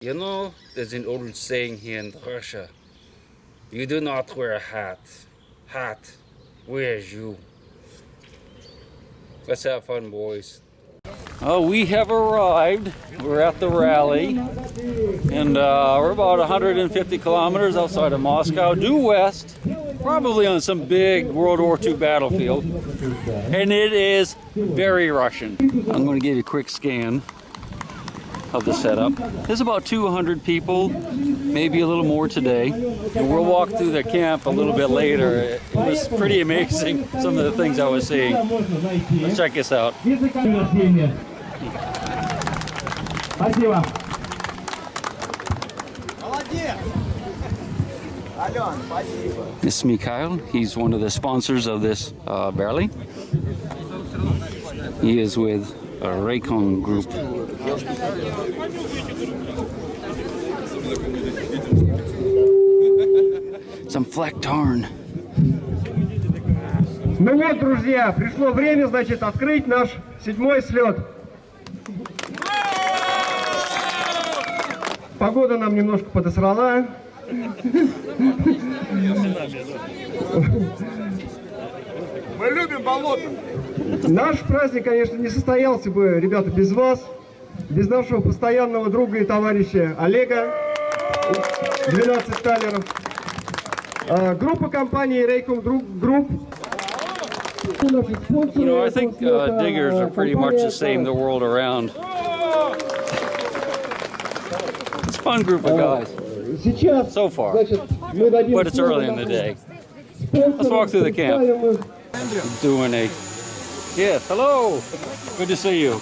You know, there's an old saying here in Russia. You do not wear a hat. Hat wears you. Let's have fun, boys. Oh, we have arrived. We're at the rally. And we're about 150 kilometers outside of Moscow, due west. Probably on some big World War II battlefield. And it is very Russian. I'm going to give you a quick scan of the setup. There's about 200 people, maybe a little more today. And we'll walk through the camp a little bit later. It was pretty amazing, some of the things I was seeing. Let's check this out. This is Mikhail. He's one of the sponsors of this rally. He is with a REICOM group. Some flak tarn. Ну вот, друзья, пришло время, значит, открыть наш 7-й слет. Погода нам немножко подосрала. Мы любим болото. Наш праздник, конечно, не состоялся бы, ребята, без вас, без нашего постоянного друга и товарища Олега, 12 талеров. Группа компании REICOM Group. You know, I think diggers are pretty much the same the world around. It's a fun group of guys. So far. But it's early in the day. Let's walk through the camp. Doing a... Yes, hello! Good to see you.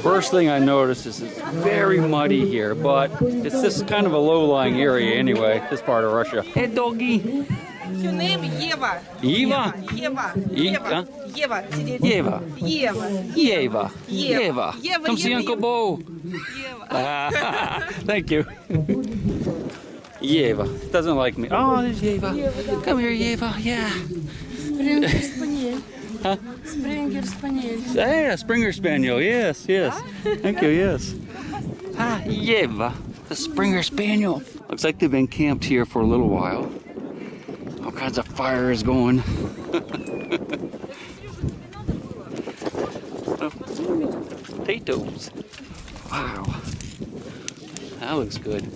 First thing I noticed is it's very muddy here, but it's this kind of a low-lying area anyway, this part of Russia. Hey, doggy. Your name Eva. Eva? Eva. Eva. Eva. Eva. Eva. Eva. Eva. Come see Uncle Bo. Thank you. Eva doesn't like me. Oh, there's Eva. Come here, Eva. Yeah. Springer Spaniel. Huh? Springer Spaniel. Yeah, Springer Spaniel. Yes, yes. Thank you. Yes. Ah, Eva, the Springer Spaniel. Looks like they've been camped here for a little while. All kinds of fires going. Potatoes. Wow. That looks good.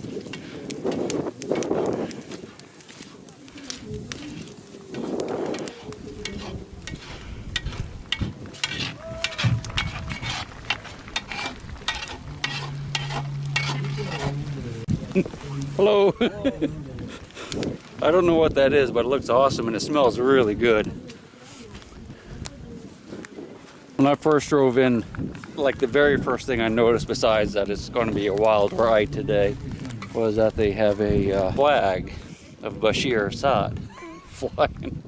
Hello. I don't know what that is, but it looks awesome and it smells really good. When I first drove in, like the very first thing I noticed, besides that it's going to be a wild ride today, was that they have a flag of Bashir Assad flying.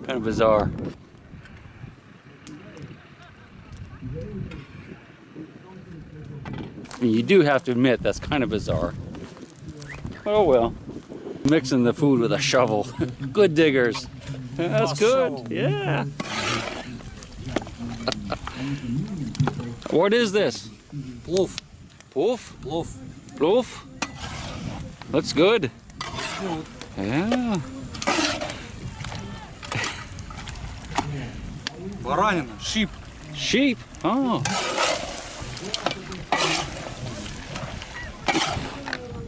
Kind of bizarre. I mean, you do have to admit that's kind of bizarre. Oh well. Mixing the food with a shovel. Good diggers. That's good. Yeah. What is this? Plov. Poof? Plov. Ploof? Looks good. Yeah. Баранина. Sheep. Sheep. Oh.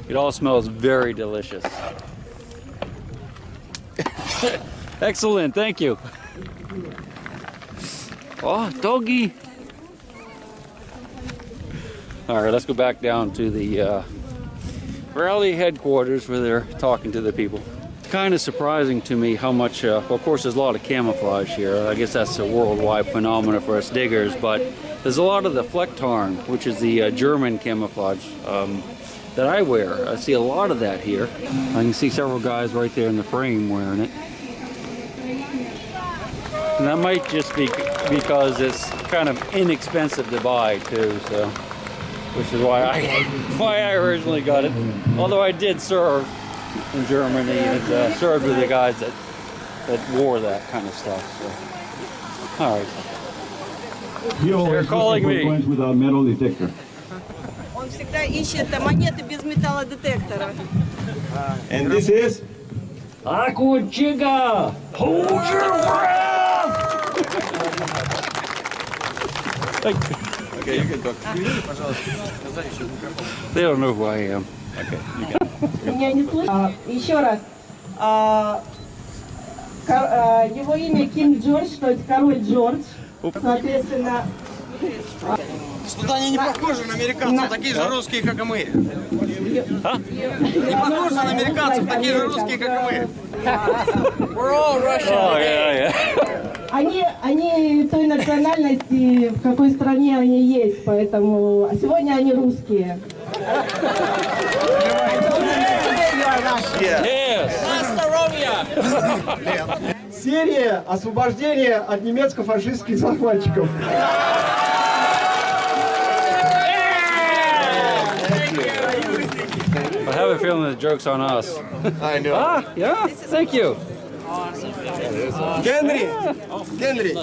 It all smells very delicious. Excellent, thank you. Oh, doggy. All right, let's go back down to the rally headquarters where they're talking to the people. Kind of surprising to me how much, well, of course there's a lot of camouflage here. I guess that's a worldwide phenomenon for us diggers, but there's a lot of the Flecktarn, which is the German camouflage that I wear. I see a lot of that here. I can see several guys right there in the frame wearing it. And that might just be because it's kind of inexpensive to buy too, so which is why I originally got it. Although I did serve in Germany and served with the guys that wore that kind of stuff. So. All right. He always calling looking for me. coins without metal detector. Он всегда ищет монеты без металлодетектора. And this is Aquachigger! Hold your breath! Okay, you can talk. They don't know who I am. Okay, you can. Меня не слышно. Еще раз. Его имя King George, то есть король Джордж. Соответственно, Что-то они не похожи на американцев, такие же русские, как и мы. Не похожи на американцев, такие же русские, как и мы. We're all Russian. Oh, yeah, yeah. они той национальности, в какой стране они есть, поэтому сегодня они русские. Yes. Серия освобождения от немецко-фашистских захватчиков. I have a feeling the joke's on us. I know. Ah, yeah, thank you. Генри! Генри!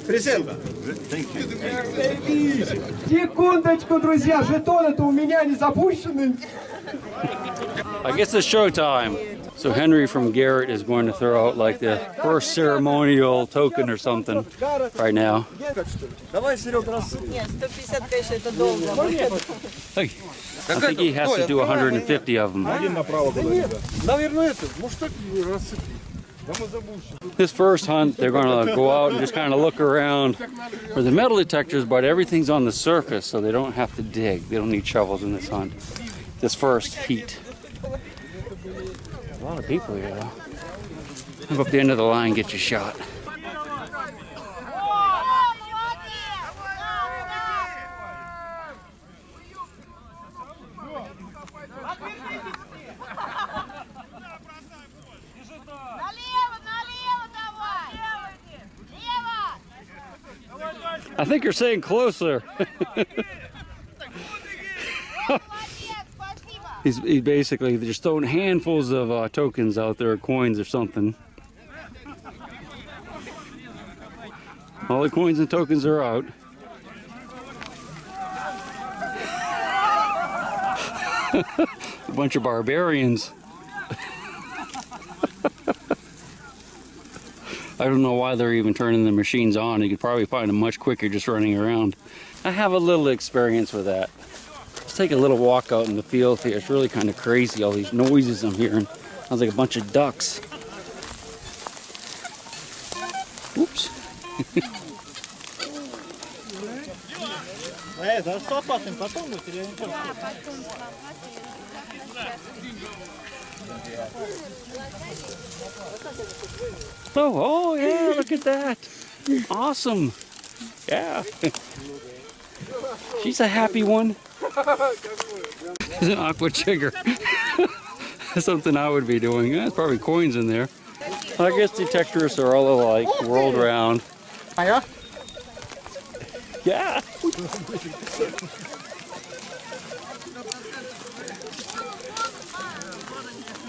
Презент! Секундочку, друзья, жетоны-то у меня не запущены. I guess it's showtime. So Henry from Garrett is going to throw out like the first ceremonial token or something right now. Давай, Серега, раз. Нет, 150, конечно, это долго. Hey, I think he has to do 150 of them. Наверное, это. Может, так рассыпь. This first hunt, they're going to go out and just kind of look around for the metal detectors, but everything's on the surface, so they don't have to dig. They don't need shovels in this hunt. This first heat. A lot of people here, though. Move up the end of the line, get your shot. I think you're saying closer. He's basically just throwing handfuls of tokens out there, coins or something. All the coins and tokens are out. A bunch of barbarians. I don't know why they're even turning the machines on. You could probably find them much quicker just running around. I have a little experience with that. Let's take a little walk out in the field here. It's really kind of crazy, all these noises I'm hearing. Sounds like a bunch of ducks. Oops. Oh yeah, look at that. Awesome. Yeah. She's a happy one. She's an Aquachigger. That's something I would be doing. There's probably coins in there. I guess detectors are all alike, world round. Yeah.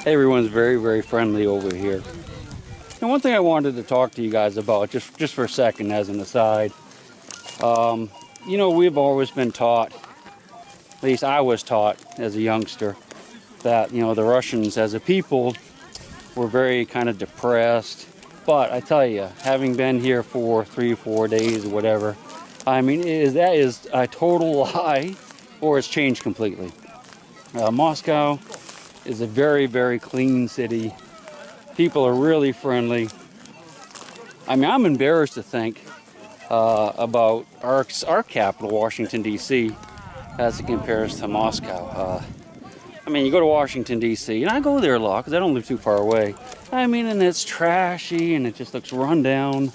Everyone's very, very friendly over here. And one thing I wanted to talk to you guys about, just for a second as an aside, you know, we've always been taught, at least I was taught as a youngster, that, you know, the Russians as a people were very kind of depressed. But I tell you, having been here for 3 or 4 days or whatever, I mean, that is a total lie, or it's changed completely. Moscow is a very, very clean city. People are really friendly. I mean, I'm embarrassed to think about our capital, Washington, D.C., as it compares to Moscow. I mean, you go to Washington, D.C., and I go there a lot because I don't live too far away. I mean, and it's trashy and it just looks run down.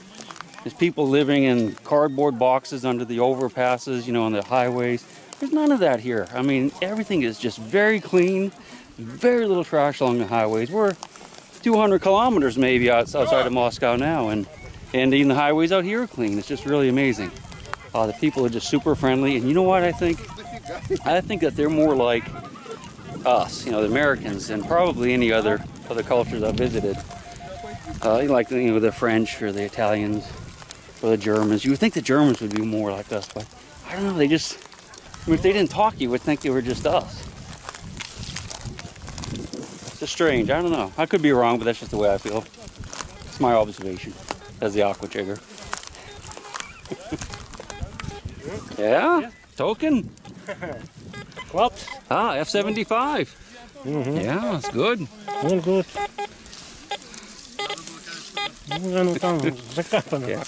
There's people living in cardboard boxes under the overpasses, you know, on the highways. There's none of that here. I mean, everything is just very clean, very little trash along the highways. We're 200 kilometers maybe outside of Moscow now, and even the highways out here are clean. It's just really amazing. The people are just super friendly, and you know what I think? I think that they're more like us, you know, the Americans, and probably any other cultures I've visited. Like, you know, the French or the Italians. for the Germans. You would think the Germans would be more like us, but I don't know. They just, I mean, if they didn't talk, you would think they were just us. It's just strange. I don't know. I could be wrong, but that's just the way I feel. It's my observation as the Aquachigger. Yeah? Token? What? Ah, F-75. Yeah, that's good. Well, good. Yeah.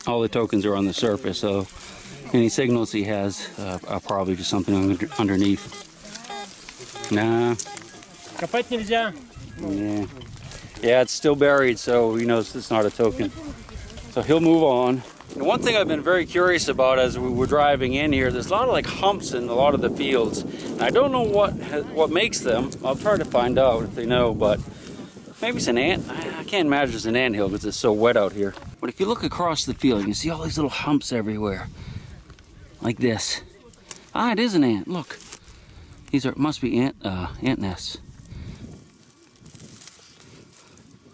All the tokens are on the surface, so any signals he has are probably just something underneath. Nah. Копать нельзя. Yeah. Yeah, it's still buried, so he knows it's not a token. So he'll move on. And one thing I've been very curious about as we were driving in here, there's a lot of like humps in a lot of the fields. And I don't know what makes them. I'll try to find out if they know, but maybe it's an ant. I can't imagine it's an anthill because it's so wet out here. But if you look across the field, you can see all these little humps everywhere. Like this. Ah, it is an ant. Look. These must be ant nests.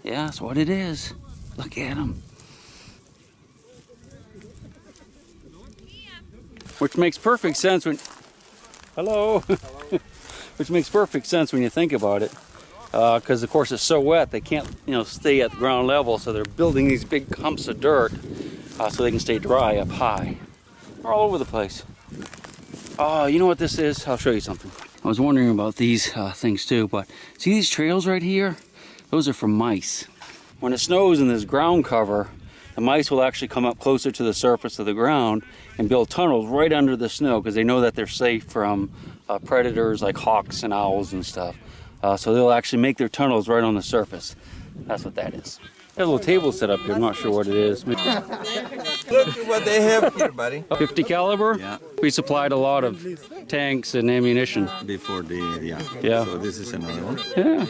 Yeah, that's what it is. Look at them. Which makes perfect sense when... Hello! Which makes perfect sense when you think about it. Because of course it's so wet, they can't, stay at the ground level, so they're building these big humps of dirt so they can stay dry up high. They're all over the place. Oh, you know what this is? I'll show you something. I was wondering about these things too, but see these trails right here? Those are for mice. When it snows in this ground cover, the mice will actually come up closer to the surface of the ground and build tunnels right under the snow because they know that they're safe from predators like hawks and owls and stuff. So they'll actually make their tunnels right on the surface. That's what that is. There's a little table set up here. I'm not sure what it is. Look at what they have here, buddy. 50 caliber? Yeah. We supplied a lot of tanks and ammunition. Before the, Yeah. So this is another one. Yeah.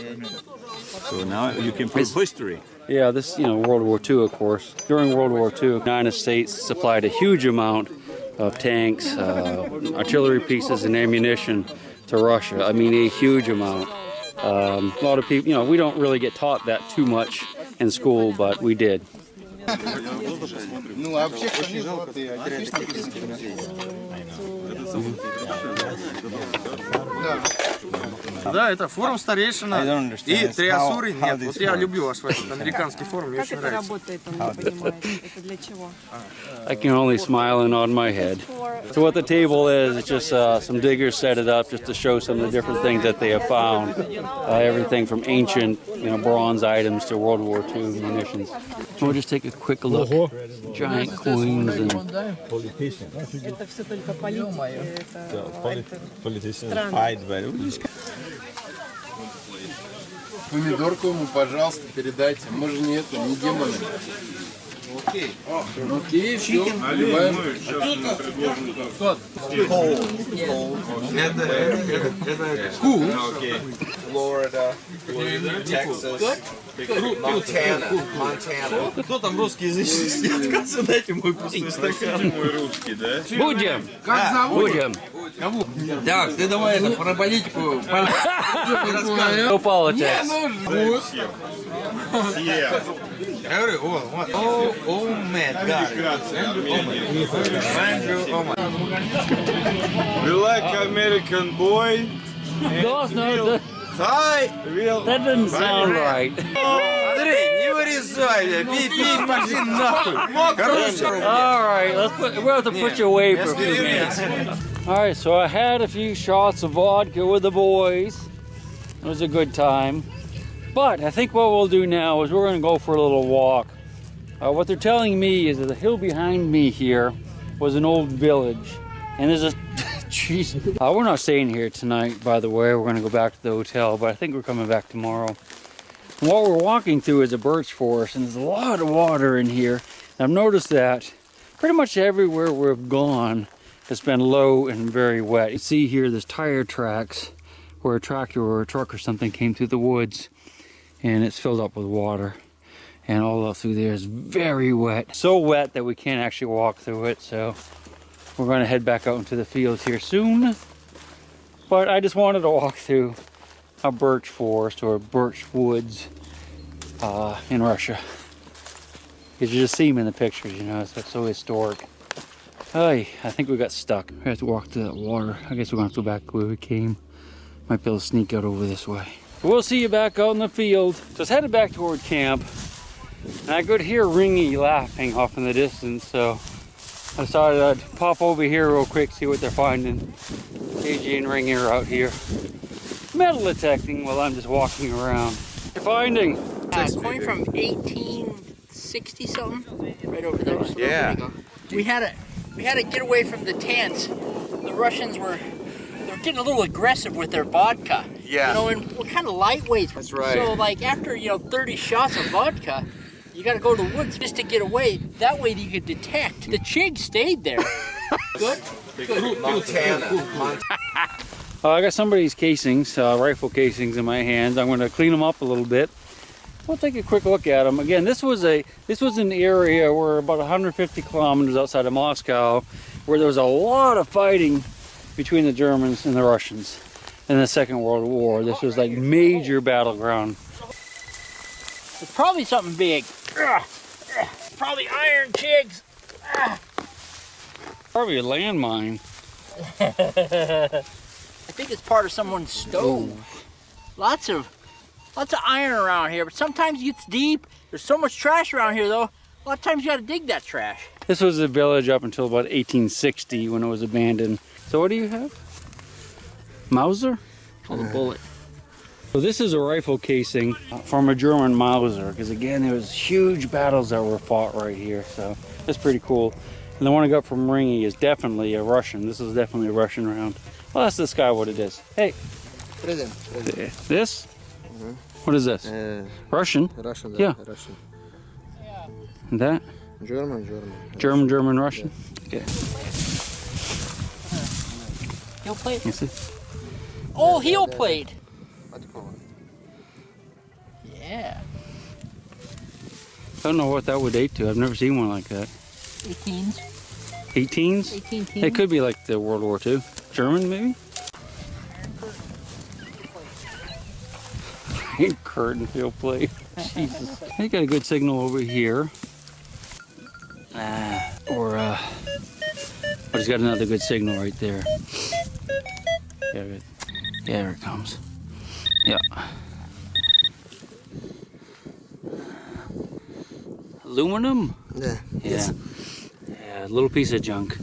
So now you can prove history. Yeah, this, World War II, of course. During World War II, the United States supplied a huge amount of tanks, artillery pieces, and ammunition to Russia. I mean, a huge amount. A lot of people, we don't really get taught that too much in school, but we did. Да, это форум старейшина и три асуры. Нет, вот я люблю ваш американский форум, мне очень нравится. Как это работает, он не понимает. Это для чего? I can only smile and nod my head. So what the table is, it's just some diggers set it up just to show some of the different things that they have found. Everything from ancient, bronze items to World War II munitions. So we'll just take a quick look. Giant coins and... Это все только политики. Politicians fight very Помидорку ему, пожалуйста, передайте. Мы же не демоны. Окей. Окей, все, наливаем. Это Florida, Texas, Montana. Кто там русский язычник? В конце дайте мой пустой стакан. Мой русский, да? Будем! Как зовут? Будем! Так, ты давай это про политику рассказывай. No politics. Я говорю, вот. О, мэн, You like American boy? No, Хай! that didn't sound right. Андрей, не вырезай, пей, пошли нахуй. Короче, All right, we'll have to put you away for a few minutes. All right, so I had a few shots of vodka with the boys. It was a good time. But I think what we'll do now is we're going to go for a little walk. What they're telling me is that the hill behind me here was an old village. And there's a... Jeez. We're not staying here tonight, by the way. We're going to go back to the hotel, but I think we're coming back tomorrow. And what we're walking through is a birch forest, and there's a lot of water in here. And I've noticed that pretty much everywhere we've gone, it's been low and very wet. You see here, there's tire tracks where a tractor or a truck or something came through the woods, and it's filled up with water. And all up through there is very wet. So wet that we can't actually walk through it, so we're going to head back out into the fields here soon. But I just wanted to walk through a birch forest or birch woods in Russia. Because you just see them in the pictures, you know, it's like so historic. Hey, I think we got stuck. We have to walk through that water. I guess we're gonna have to go back where we came. Might be able to sneak out over this way. We'll see you back out in the field. Just headed back toward camp. And I could hear Ringy laughing off in the distance, so I decided I'd pop over here real quick, see what they're finding. KG and Ringy are out here metal detecting while I'm just walking around. They're finding. Coin from 1860 something, right over there. Yeah. We had to get away from the tents. The Russians were getting a little aggressive with their vodka. Yeah. You know, and we're kind of lightweights. That's right. So like after 30 shots of vodka, you got to go to the woods just to get away. That way you could detect. The Chig stayed there. Good. Good. Montana. I got somebody's casings, rifle casings in my hands. I'm going to clean them up a little bit. We'll take a quick look at them. Again, this was an area where about 150 kilometers outside of Moscow, where there was a lot of fighting between the Germans and the Russians in the Second World War. This was like major battleground. It's probably something big. Probably iron Chigs. Probably a landmine. I think it's part of someone's stove. Ooh. Lots of iron around here, but sometimes it gets deep. There's so much trash around here though. A lot of times you gotta dig that trash. This was a village up until about 1860 when it was abandoned. So what do you have? Mauser? Called a bullet. So this is a rifle casing from a German Mauser, because again, there was huge battles that were fought right here. So that's pretty cool. And the one I got from Ringy is definitely a Russian. This is definitely a Russian round. Well, ask this guy what it is. Hey. Present. This? What is this? Russian? Russian, yeah. Russian. And that? German, Russian? Yeah. Okay. Heel plate? You see? Oh, heel plate! Yeah. I don't know what that would date to. I've never seen one like that. 18s. 18s? 18. It could be like the World War II. German, maybe? Curtain field plate. Jesus. They got a good signal over here. But he's got another good signal right there. Yeah, good. Yeah, there it comes. Yeah. Aluminum? Yeah. Yeah. Yeah, a little piece of junk.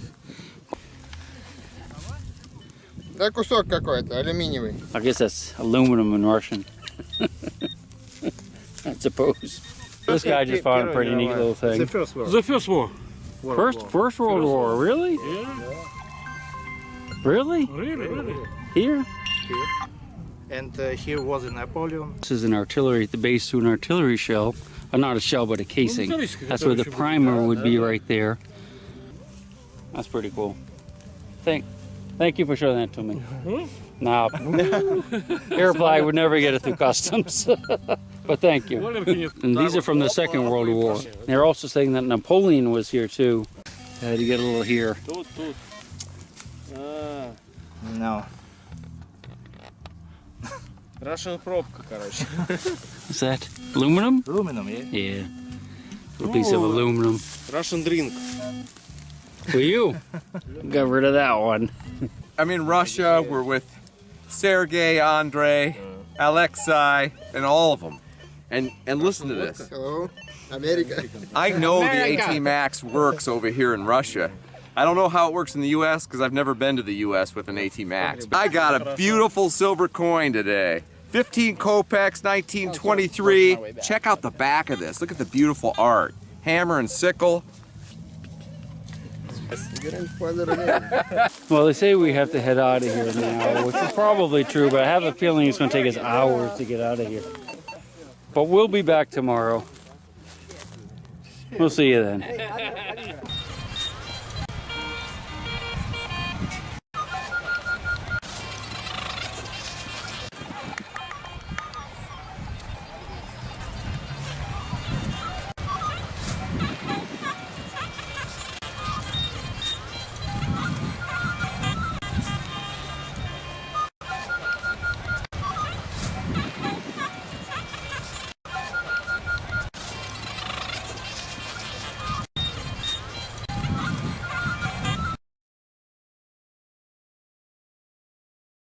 Да кусок какой-то, алюминиевый. I guess that's aluminum in Russian. I suppose. This guy just found a pretty neat little thing. The first war. The first war. First World War, really? Yeah. Really? Really? Here? And here was a Napoleon. This is an artillery, the base to an artillery shell. Not a shell, but a casing. That's where the primer would be right there. That's pretty cool. Thank you for showing that to me. Now, airplane would never get it through customs. But thank you. And these are from the Second World War. They're also saying that Napoleon was here too. Had to get a little here. No. Russian пробка, короче. What's that? Aluminum? Aluminum, yeah? Yeah. A piece of aluminum. Russian drink. For you. Got rid of that one. I'm in Russia. We're with Sergey, Andrei, Alexei, and all of them. And listen to this. Hello, America. I know the AT Max works over here in Russia. I don't know how it works in the US because I've never been to the US with an AT Max. I got a beautiful silver coin today. 15 kopecks, 1923. Check out the back of this. Look at the beautiful art. Hammer and sickle. Well, they say we have to head out of here now, which is probably true, but I have a feeling it's going to take us hours to get out of here. But we'll be back tomorrow. We'll see you then.